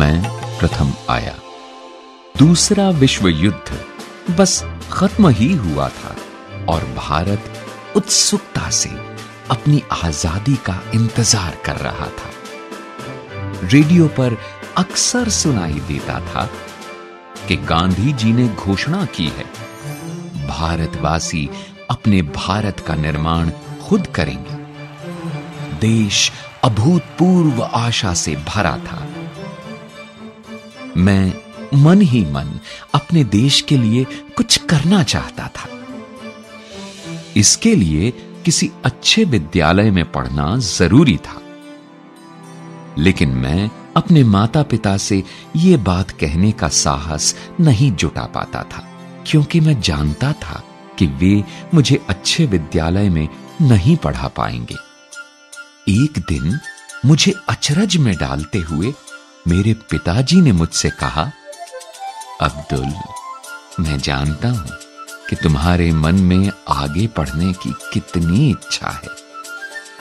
मैं प्रथम आया। दूसरा विश्व युद्ध बस खत्म ही हुआ था और भारत उत्सुकता से अपनी आजादी का इंतजार कर रहा था। रेडियो पर अक्सर सुनाई देता था कि गांधी जी ने घोषणा की है, भारतवासी अपने भारत का निर्माण खुद करेंगे। देश अभूतपूर्व आशा से भरा था। मैं मन ही मन अपने देश के लिए कुछ करना चाहता था। इसके लिए किसी अच्छे विद्यालय में पढ़ना जरूरी था, लेकिन मैं अपने माता पिता से यह बात कहने का साहस नहीं जुटा पाता था, क्योंकि मैं जानता था कि वे मुझे अच्छे विद्यालय में नहीं पढ़ा पाएंगे। एक दिन मुझे अचरज में डालते हुए मेरे पिताजी ने मुझसे कहा, अब्दुल, मैं जानता हूं कि तुम्हारे मन में आगे पढ़ने की कितनी इच्छा है।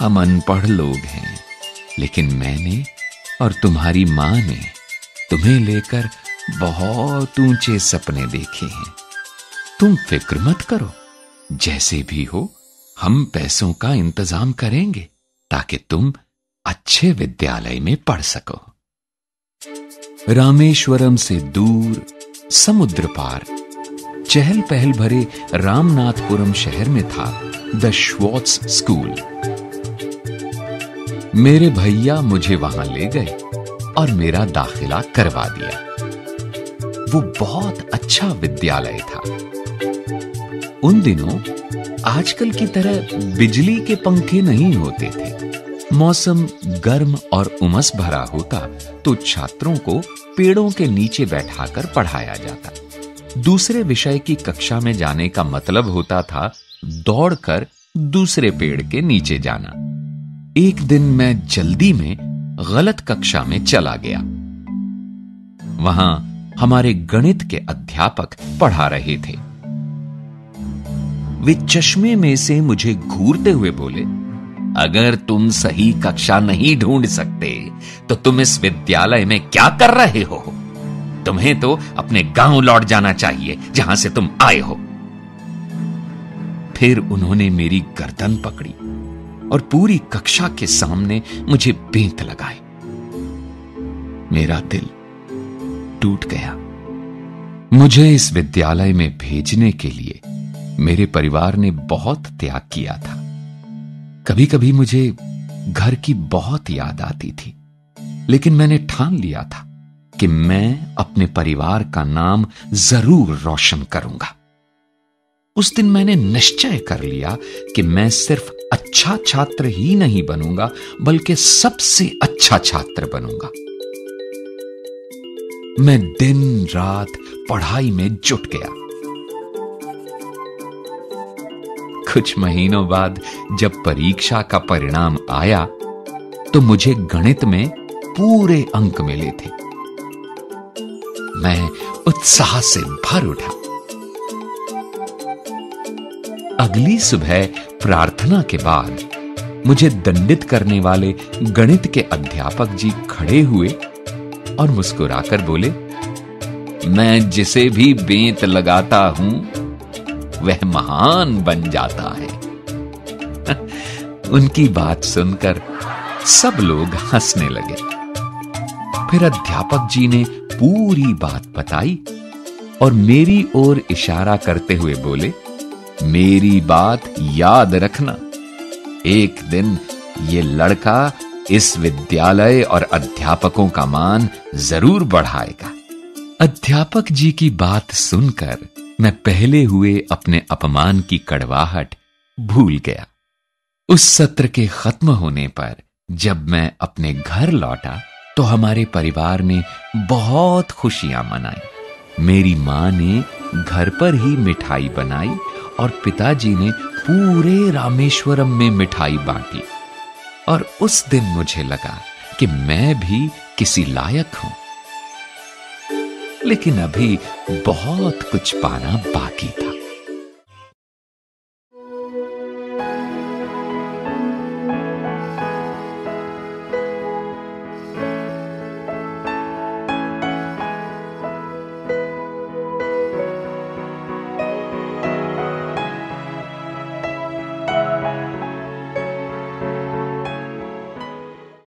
हम अनपढ़ लोग हैं, लेकिन मैंने और तुम्हारी मां ने तुम्हें लेकर बहुत ऊंचे सपने देखे हैं। तुम फिक्र मत करो, जैसे भी हो हम पैसों का इंतजाम करेंगे ताकि तुम अच्छे विद्यालय में पढ़ सको। रामेश्वरम से दूर समुद्र पार चहल पहल भरे रामनाथपुरम शहर में था द श्वार्ट्ज स्कूल। मेरे भैया मुझे वहां ले गए और मेरा दाखिला करवा दिया। वो बहुत अच्छा विद्यालय था। उन दिनों आजकल की तरह बिजली के पंखे नहीं होते थे। मौसम गर्म और उमस भरा होता तो छात्रों को पेड़ों के नीचे बैठाकर पढ़ाया जाता। दूसरे विषय की कक्षा में जाने का मतलब होता था दौड़कर दूसरे पेड़ के नीचे जाना। एक दिन मैं जल्दी में गलत कक्षा में चला गया। वहां हमारे गणित के अध्यापक पढ़ा रहे थे। वे चश्मे में से मुझे घूरते हुए बोले, अगर तुम सही कक्षा नहीं ढूंढ सकते तो तुम इस विद्यालय में क्या कर रहे हो? तुम्हें तो अपने गांव लौट जाना चाहिए जहां से तुम आए हो। फिर उन्होंने मेरी गर्दन पकड़ी और पूरी कक्षा के सामने मुझे बेंत लगाए। मेरा दिल टूट गया। मुझे इस विद्यालय में भेजने के लिए मेरे परिवार ने बहुत त्याग किया था। कभी कभी मुझे घर की बहुत याद आती थी, लेकिन मैंने ठान लिया था कि मैं अपने परिवार का नाम जरूर रोशन करूंगा। उस दिन मैंने निश्चय कर लिया कि मैं सिर्फ अच्छा छात्र ही नहीं बनूंगा, बल्कि सबसे अच्छा छात्र बनूंगा। मैं दिन रात पढ़ाई में जुट गया। कुछ महीनों बाद जब परीक्षा का परिणाम आया तो मुझे गणित में पूरे अंक मिले थे। मैं उत्साह से भर उठा। अगली सुबह प्रार्थना के बाद मुझे दंडित करने वाले गणित के अध्यापक जी खड़े हुए और मुस्कुराकर बोले, मैं जिसे भी बेंत लगाता हूं वह महान बन जाता है। उनकी बात सुनकर सब लोग हंसने लगे। फिर अध्यापक जी ने पूरी बात बताई और मेरी ओर इशारा करते हुए बोले, मेरी बात याद रखना, एक दिन ये लड़का इस विद्यालय और अध्यापकों का मान जरूर बढ़ाएगा। अध्यापक जी की बात सुनकर मैं पहले हुए अपने अपमान की कड़वाहट भूल गया। उस सत्र के खत्म होने पर जब मैं अपने घर लौटा तो हमारे परिवार ने बहुत खुशियां मनाई। मेरी मां ने घर पर ही मिठाई बनाई और पिताजी ने पूरे रामेश्वरम में मिठाई बांटी। और उस दिन मुझे लगा कि मैं भी किसी लायक हूं। लेकिन अभी बहुत कुछ पाना बाकी था।